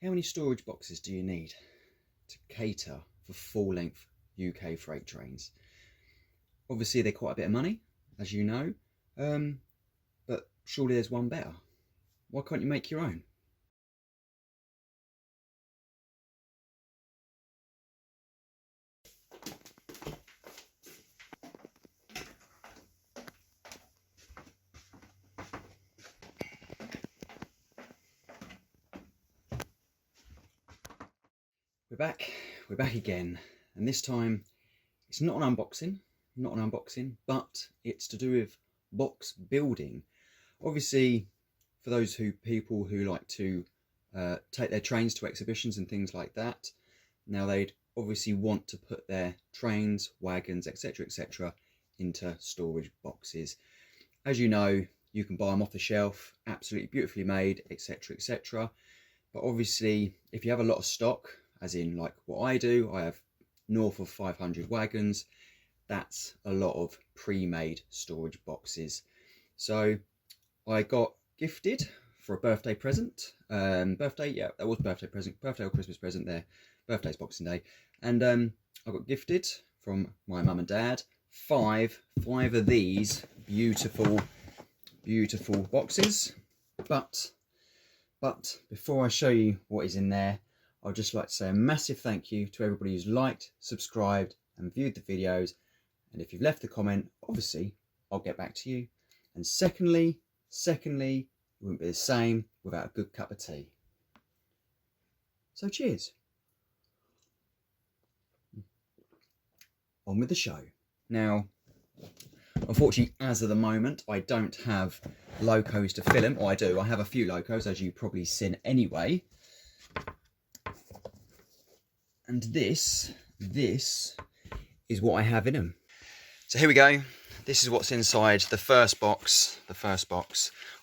How many storage boxes do you need to cater for full-length UK freight trains? Obviously, they're quite a bit of money, as you know, but surely there's one better. Why can't you make your own? We're back again, and this time it's not an unboxing, but it's to do with box building. Obviously, for those people who like to take their trains to exhibitions and things like that, now they'd obviously want to put their trains, wagons, etc., into storage boxes. As you know, you can buy them off the shelf, absolutely beautifully made, etc. But obviously, if you have a lot of stock, as in like what I do, I have north of 500 wagons. That's a lot of pre-made storage boxes. So I got gifted for a birthday present. Birthday or Christmas present there. Birthday's Boxing Day. And I got gifted from my mum and dad five of these beautiful boxes. But before I show you what is in there, I'd just like to say a massive thank you to everybody who's liked, subscribed and viewed the videos. And if you've left a comment, obviously I'll get back to you. And secondly, it wouldn't be the same without a good cup of tea. So cheers. On with the show. Now, unfortunately, as of the moment, I don't have locos to fill them. Or I do, I have a few locos, as you've probably seen anyway. And this is what I have in them. So here we go. This is what's inside the first box.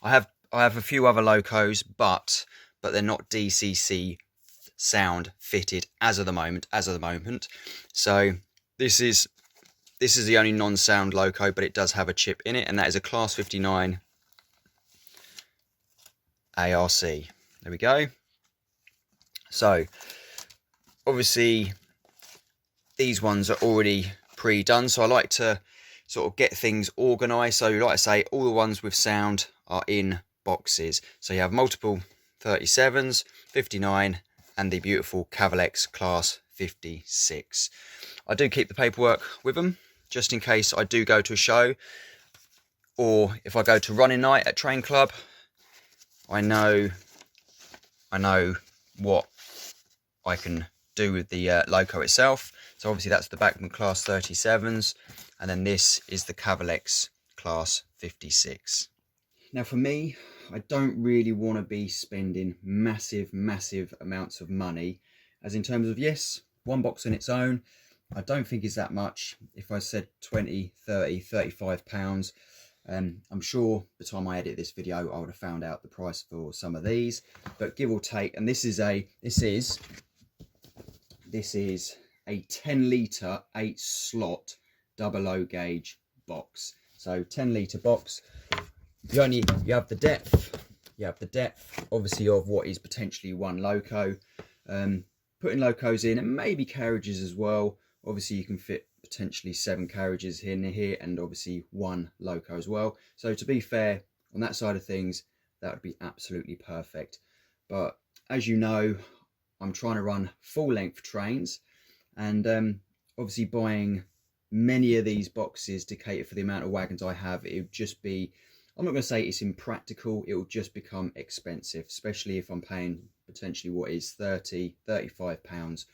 I have a few other locos, but they're not DCC sound fitted as of the moment. So this is the only non-sound loco, but it does have a chip in it, and that is a Class 59 ARC. There we go. So obviously these ones are already pre-done, so I like to sort of get things organized. So like I say, all the ones with sound are in boxes. So you have multiple 37s, 59 and the beautiful Cavalex Class 56. I do keep the paperwork with them just in case I do go to a show, or if I go to running night at Train Club, I know what I can do with the loco itself. So obviously that's the Bachmann Class 37s, and then this is the Cavalex Class 56. Now for me, I don't really want to be spending massive amounts of money, as in terms of, yes, one box on its own, I don't think is that much. If I said 20, 30, 35 pounds, I'm sure by the time I edit this video I would have found out the price for some of these, but give or take. And this is a 10 litre 8 slot double O gauge box. So 10 litre box. You have the depth obviously of what is potentially one loco. Putting locos in and maybe carriages as well. Obviously you can fit potentially 7 carriages in here and obviously one loco as well. So to be fair, on that side of things, that would be absolutely perfect. But as you know, I'm trying to run full length trains, and obviously buying many of these boxes to cater for the amount of wagons I have, it would just be, I'm not going to say it's impractical, it will just become expensive, especially if I'm paying potentially what is 30, 35 pounds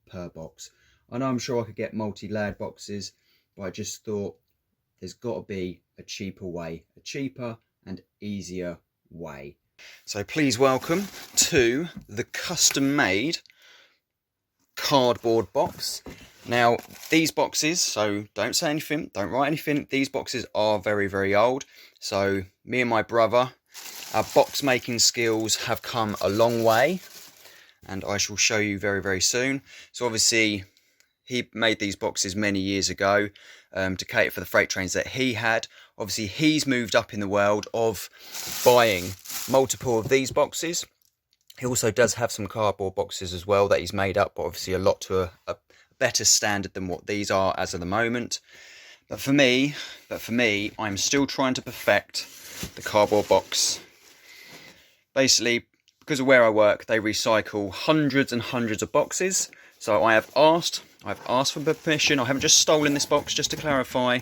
per box. I know I'm sure I could get multi-layered boxes, but I just thought there's got to be a cheaper way, a cheaper and easier way. So please welcome to the custom-made cardboard box. Now these boxes, so don't say anything, don't write anything, these boxes are very old. So me and my brother, our box making skills have come a long way, and I shall show you very soon. So obviously he made these boxes many years ago to cater for the freight trains that he had. Obviously he's moved up in the world of buying multiple of these boxes, He also does have some cardboard boxes as well that he's made up, but obviously a lot to a better standard than what these are as of the moment. But for me, I'm still trying to perfect the cardboard box. Basically, because of where I work, they recycle hundreds and hundreds of boxes. So I've asked for permission. I haven't just stolen this box, just to clarify,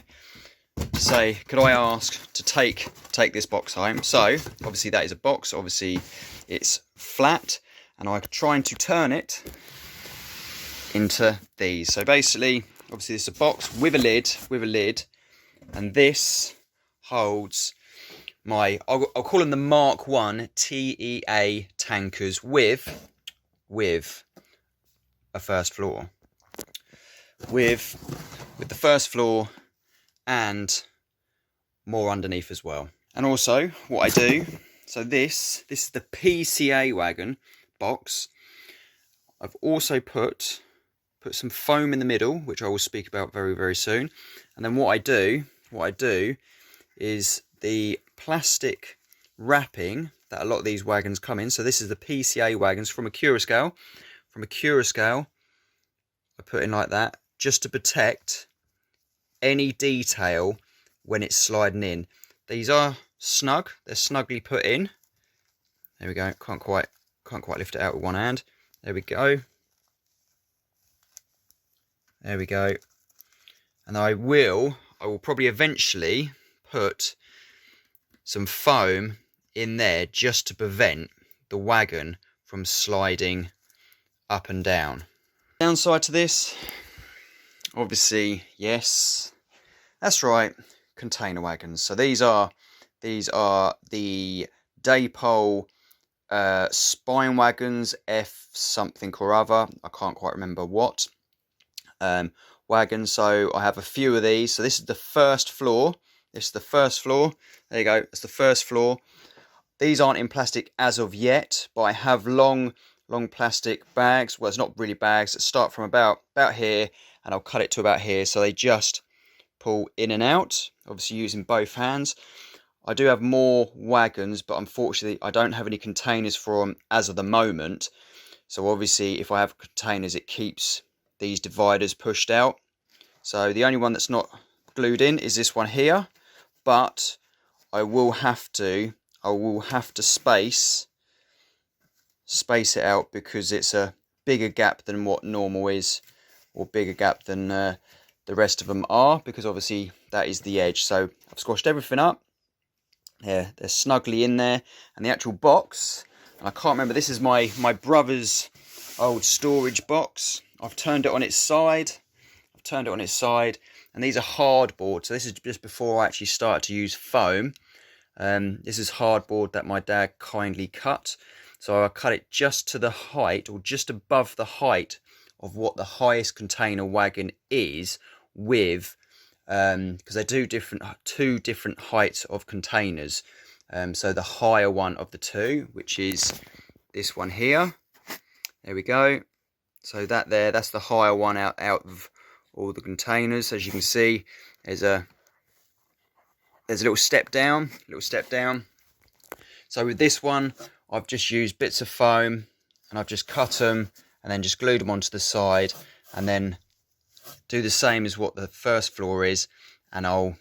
to say, could I ask to take this box home? So obviously that is a box. Obviously it's flat, and I'm trying to turn it into these. So basically, obviously this is a box with a lid, and this holds my, I'll call them the Mark 1 TEA tankers with a first floor. With the first floor and more underneath as well. And also what I do, so this is the PCA wagon box. I've also put some foam in the middle, which I will speak about very, very soon. And then what I do is the plastic wrapping that a lot of these wagons come in. So this is the PCA wagons from a Cura scale. I put in like that, just to protect any detail when it's sliding in. These are snug, they're snugly put in. There we go, can't quite lift it out with one hand. There we go. There we go. And I will probably eventually put some foam in there just to prevent the wagon from sliding up and down. Downside to this, obviously, yes, that's right, container wagons. So these are the Daypole spine wagons, F something or other, I can't quite remember what wagons. So I have a few of these. So this is the first floor. There you go, it's the first floor. These aren't in plastic as of yet, but I have long plastic bags. Well, it's not really bags, that start from about here, and I'll cut it to about here, so they just pull in and out, obviously using both hands. I do have more wagons, but unfortunately I don't have any containers for them as of the moment. So obviously if I have containers, it keeps these dividers pushed out. So the only one that's not glued in is this one here, but I will have to space it out, because it's a bigger gap than what normal is, or bigger gap than the rest of them are, because obviously that is the edge. So I've squashed everything up. They're snugly in there, and the actual box, and I can't remember, this is my brother's old storage box. I've turned it on its side. And these are hardboard. So this is just before I actually started to use foam. This is hardboard that my dad kindly cut. So I cut it just to the height, or just above the height of what the highest container wagon is, with because they do two different heights of containers. So the higher one of the two, which is this one here. There we go. So that's the higher one out of all the containers. As you can see, there's a little step down. So with this one, I've just used bits of foam, and I've just cut them and then just glued them onto the side, and then do the same as what the first floor is, and I'll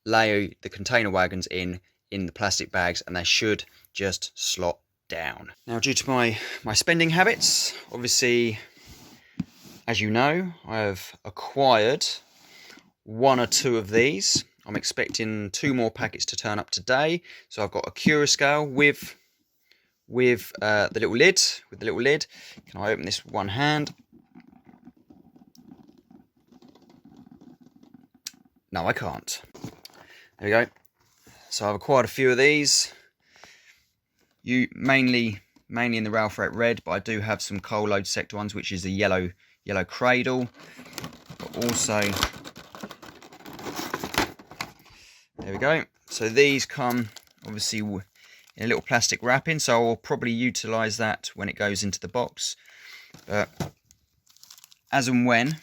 lay the container wagons in the plastic bags, and they should just slot down. Now, due to my spending habits, obviously, as you know, I have acquired one or two of these. I'm expecting 2 more packets to turn up today. So I've got a Cura scale with the little lid. Can I open this with one hand? No, I can't. There we go. So I've acquired a few of these. Mainly in the Ralph Rate Red, but I do have some coal load sector ones, which is the yellow cradle. But also, there we go. So these come obviously in a little plastic wrapping, so I'll probably utilise that when it goes into the box. But as and when,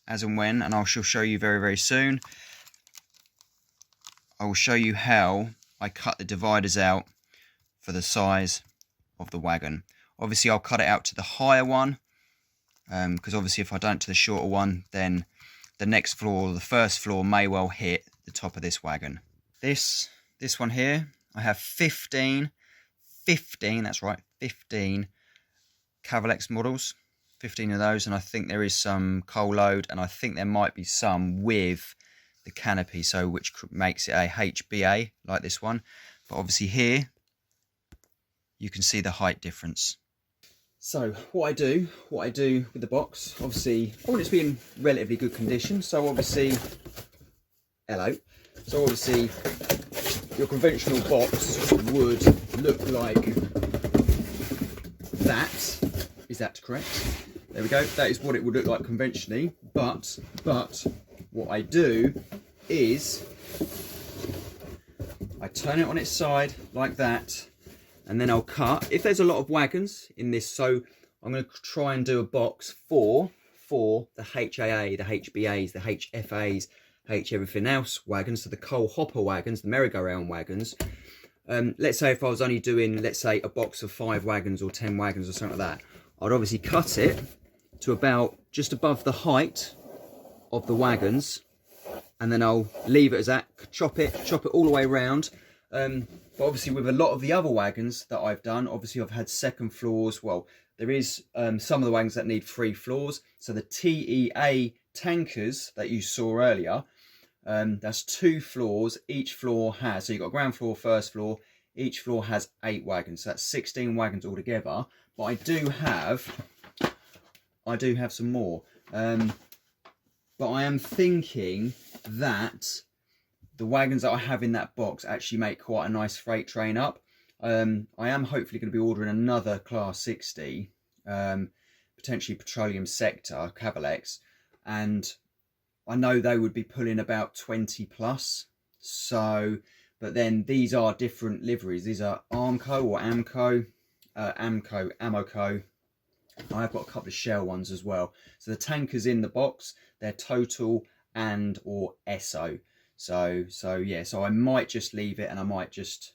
and I shall show you very, very soon, I will show you how I cut the dividers out for the size of the wagon. Obviously I'll cut it out to the higher one, because obviously if I don't to the shorter one, then the next floor, the first floor, may well hit the top of this wagon. This one here, I have 15, that's right, 15 Cavalex models, 15 of those, and I think there is some coal load, and I think there might be some with the canopy, so which makes it a HBA like this one. But obviously here you can see the height difference. So what I do with the box, obviously I want it to be in relatively good condition, so obviously your conventional box would look like that. Is that correct? There we go. That is what it would look like conventionally. But what I do is I turn it on its side like that, and then I'll cut. If there's a lot of wagons in this, so I'm going to try and do a box for the HAA, the HBAs, the HFAs, H everything else wagons, so the coal hopper wagons, the merry-go-round wagons. Let's say if I was only doing, let's say, a box of 5 wagons or 10 wagons or something like that, I'd obviously cut it to about just above the height of the wagons, and then I'll leave it as that, chop it all the way around. But obviously with a lot of the other wagons that I've done, obviously I've had second floors. Well, there is some of the wagons that need 3 floors. So the TEA tankers that you saw earlier, that's 2 floors. Each floor has, so you've got ground floor, first floor, each floor has 8 wagons. So that's 16 wagons altogether. But I do have some more. But I am thinking that the wagons that I have in that box actually make quite a nice freight train up. I am hopefully going to be ordering another Class 60, potentially petroleum sector, Cavalex, and I know they would be pulling about 20 plus. So, but then these are different liveries. These are Armco or Amoco. I've got a couple of Shell ones as well. So the tankers in the box, they're Total and or Esso. So yeah, so I might just leave it, and I might just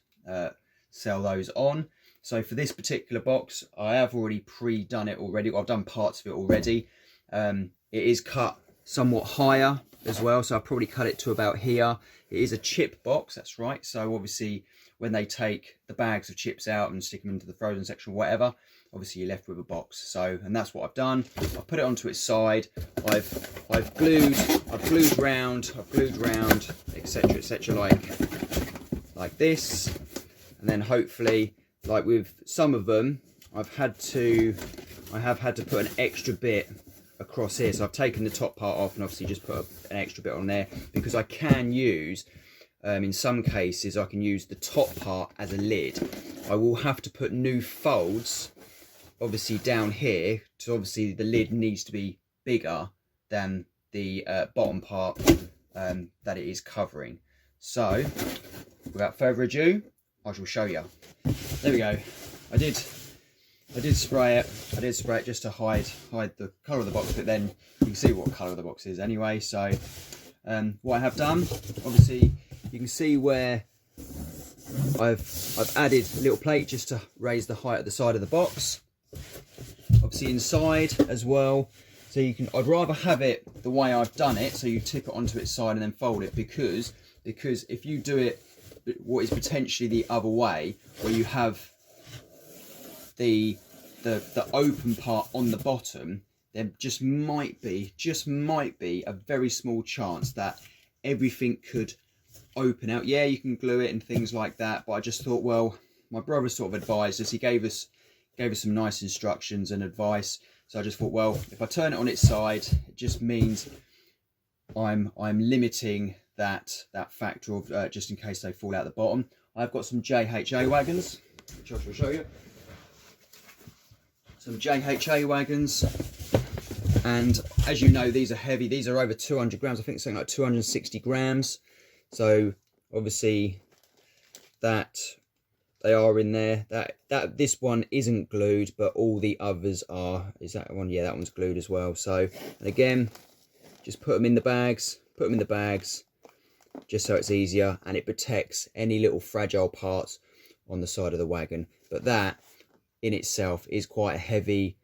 sell those on. So for this particular box, I have already pre-done it already. I've done parts of it already. It is cut somewhat higher as well, so I'll probably cut it to about here. It is a chip box, that's right. So obviously when they take the bags of chips out and stick them into the frozen section or whatever, obviously you're left with a box. So, and that's what I've done. I've put it onto its side. I've glued round, etc., like this. And then hopefully, like with some of them, I have had to put an extra bit across here. So I've taken the top part off and obviously just put an extra bit on there, because I can use, in some cases, I can use the top part as a lid. I will have to put new folds, obviously down here, so obviously the lid needs to be bigger than the bottom part that it is covering. So, without further ado, I shall show you. There we go. I did spray it. Just to hide the colour of the box, but then you can see what colour the box is anyway. So, what I have done, obviously, you can see where I've added a little plate just to raise the height of the side of the box. Obviously inside as well. So you can, I'd rather have it the way I've done it, so you tip it onto its side and then fold it, because if you do it what is potentially the other way, where you have the open part on the bottom, there just might be a very small chance that everything could open out. Yeah, you can glue it and things like that, but I just thought, well, my brother sort of advised us. He gave us some nice instructions and advice. So I just thought, well, if I turn it on its side, it just means I'm limiting that factor of just in case they fall out the bottom. I've got some JHA wagons, which I shall show you. Some JHA wagons, and as you know, these are heavy. These are over 200 grams. I think something like 260 grams. So obviously that they are in there. That this one isn't glued, but all the others are. Is that one? Yeah, that one's glued as well. So, and again, just put them in the bags. Just so it's easier, and it protects any little fragile parts on the side of the wagon. But that in itself is quite a heavy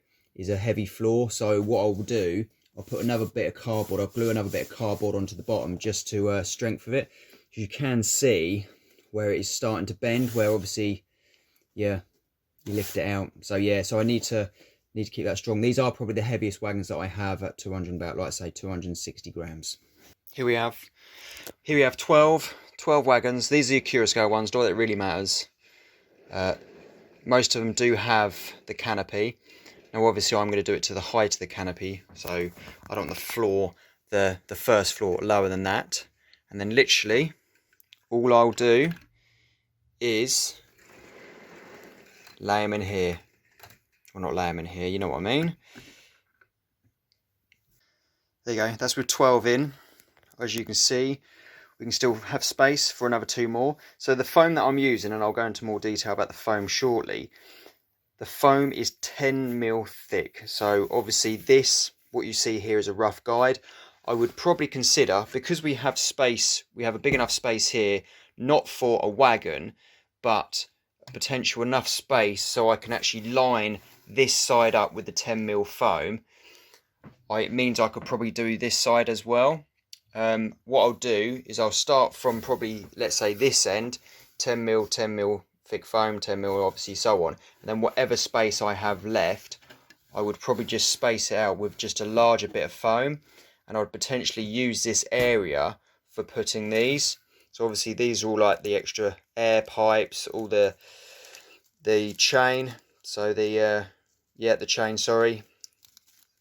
floor. So what I'll do, I'll put another bit of cardboard, I'll glue another bit of cardboard onto the bottom just to strengthen it. You can see where it is starting to bend, where obviously, yeah, you lift it out. So yeah, so I need to keep that strong. These are probably the heaviest wagons that I have at 200, about, like I say, 260 grams. Here we have 12 wagons. These are the Cura scale ones, not that it really matters. Most of them do have the canopy. Now obviously I'm going to do it to the height of the canopy, so I don't want the floor, the first floor, lower than that. And then literally all I'll do is lay them in here. Well, not lay them in here, you know what I mean. There you go, that's with 12 in. As you can see, we can still have space for another 2 more. So the foam that I'm using, and I'll go into more detail about the foam shortly, the foam is 10mm thick. So obviously this, what you see here, is a rough guide. I would probably consider, because we have space, we have a big enough space here, not for a wagon, but potential enough space so I can actually line this side up with the 10mm foam. It means I could probably do this side as well. What I'll do is I'll start from probably, let's say this end, 10mm thick foam, 10mm obviously, so on. And then whatever space I have left, I would probably just space it out with just a larger bit of foam. And I would potentially use this area for putting these. So obviously these are all like the extra air pipes, all the chain. So the chain, sorry,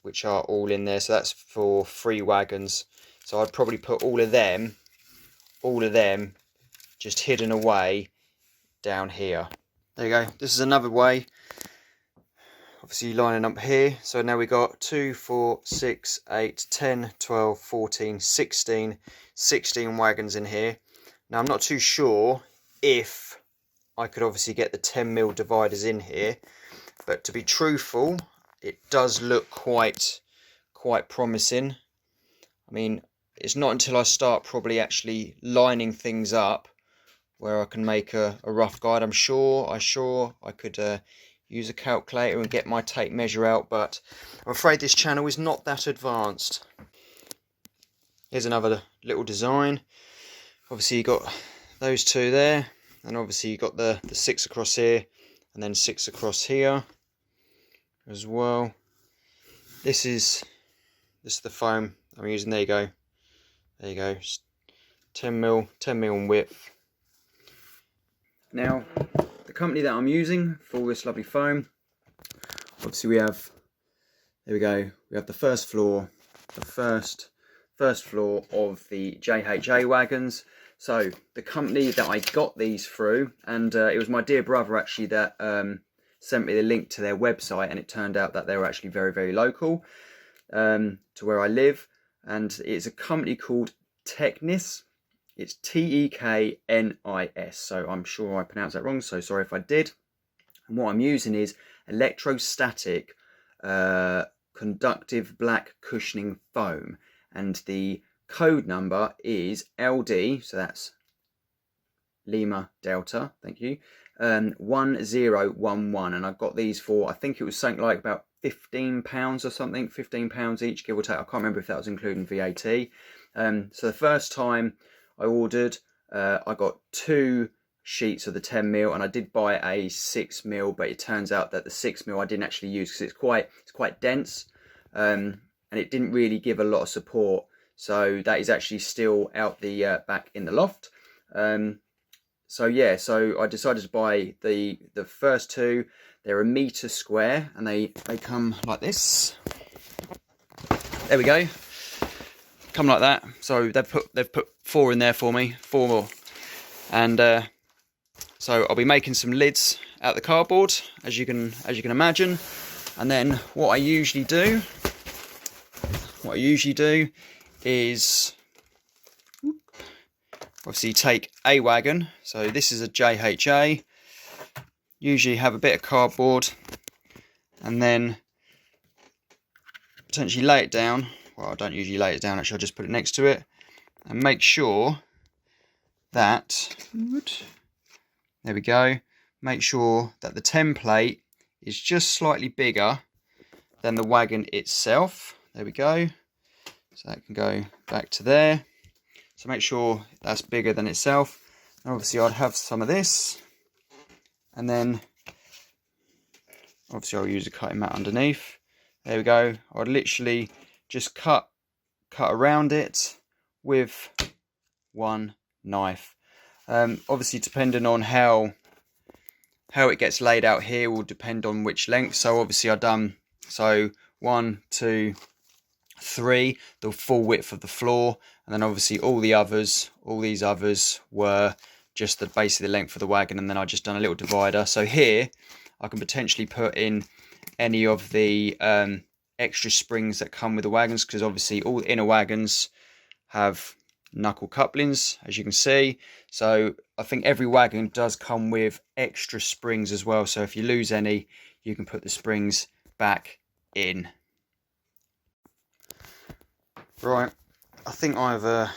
which are all in there. So that's for 3 wagons. So I'd probably put all of them just hidden away down here. There you go. This is another way, obviously lining up here. So now we got 2, 4, 6, 8, 10, 12, 14, 16 wagons in here. Now I'm not too sure if I could obviously get the 10mm dividers in here, but to be truthful, it does look quite promising. I mean, it's not until I start probably actually lining things up where I can make a rough guide. I'm sure I could use a calculator and get my tape measure out, but I'm afraid this channel is not that advanced. Here's another little design. Obviously you got those 2 there, and obviously you got the 6 across here, and then 6 across here as well. This is the foam I'm using. There you go. There you go. 10mm in width. Now, the company that I'm using for this lovely foam, obviously we have, there we go, we have the first floor, the first floor of the JHA wagons. So the company that I got these through, and it was my dear brother actually that sent me the link to their website, and it turned out that they were actually very, very local to where I live. And it's a company called Teknis. It's Teknis, so I'm sure I pronounced that wrong, so sorry if I did. And what I'm using is electrostatic conductive black cushioning foam, and the code number is LD, so that's Lima Delta, thank you, 1011, and I got these for, I think it was something like about £15 or something, £15 each, give or take. I can't remember if that was including VAT. So the first time I ordered, I got 2 sheets of the 10mm, and I did buy a 6mm, but it turns out that the 6mm I didn't actually use because it's quite dense, and it didn't really give a lot of support. So that is actually still out the back in the loft. So yeah, so I decided to buy the first 2. They're 1 metre square, and they come like this. There we go. Come like that. So they've put 4 in there for me, 4 more. And so I'll be making some lids out the cardboard, as you can imagine. And then what I usually do is obviously take a wagon. So this is a JHA. Usually have a bit of cardboard, and then potentially lay it down. Well, I don't usually lay it down, actually, I'll just put it next to it and make sure that, there we go, make sure that the template is just slightly bigger than the wagon itself. There we go. So that can go back to there. So make sure that's bigger than itself. And obviously I'd have some of this. And then obviously I'll use a cutting mat underneath. There we go. I'd literally just cut around it with one knife. Obviously depending on how it gets laid out here will depend on which length. So obviously I've done 1, 2, 3, the full width of the floor, and then obviously all these others were just basically the length of the wagon, and then I just done a little divider. So here I can potentially put in any of the extra springs that come with the wagons, because obviously all inner wagons have knuckle couplings, as you can see. So I think every wagon does come with extra springs as well, so if you lose any, you can put the springs back in. Right, I think I've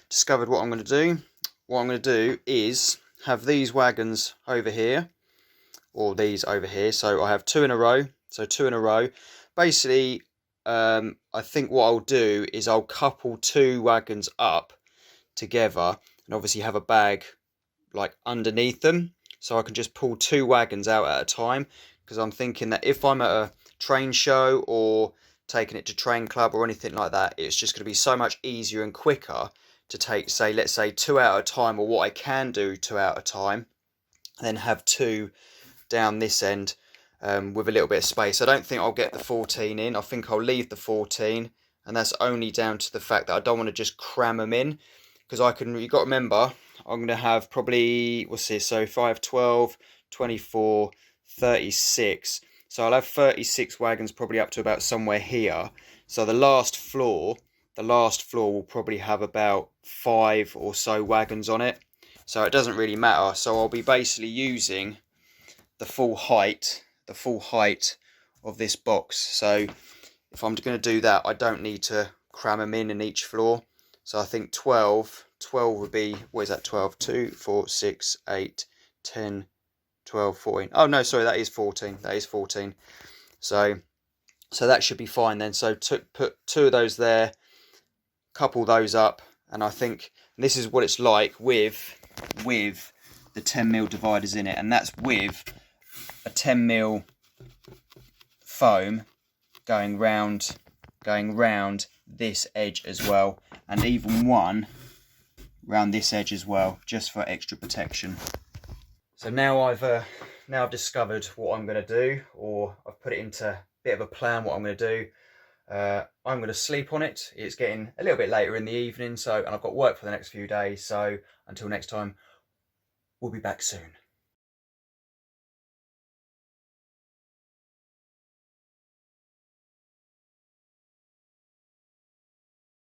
discovered what I'm going to do. What I'm going to do is have these wagons over here, or these over here. So I have 2 in a row. So 2 in a row. Basically, I think what I'll do is I'll couple 2 wagons up together, and obviously have a bag like underneath them, so I can just pull 2 wagons out at a time. Because I'm thinking that if I'm at a train show or taking it to train club or anything like that, it's just going to be so much easier and quicker to take, say, let's say 2 out at a time, or what I can do 2 out at a time, and then have 2 down this end with a little bit of space. I don't think I'll get the 14 in. I think I'll leave the 14, and that's only down to the fact that I don't want to just cram them in, because you've got to remember, I'm going to have probably, what's this, so if I have 12, 24, 36, so I'll have 36 wagons probably up to about somewhere here. So the last floor will probably have about 5 or so wagons on it. So it doesn't really matter. So I'll be basically using the full height of this box. So if I'm going to do that, I don't need to cram them in each floor. So I think 12 would be, what is that, 12? 2, 4, 6, 8, 10, 12, 14. Oh no, sorry, that is 14. That is 14. So that should be fine then. So put 2 of those there, couple those up, and I think this is what it's like with the 10mm dividers in it, and that's with a 10mm foam going round this edge as well, and even one round this edge as well, just for extra protection. So now I've discovered what I'm going to do, or I've put it into a bit of a plan what I'm going to do. I'm going to sleep on it. It's getting a little bit later in the evening, and I've got work for the next few days. So until next time, we'll be back soon.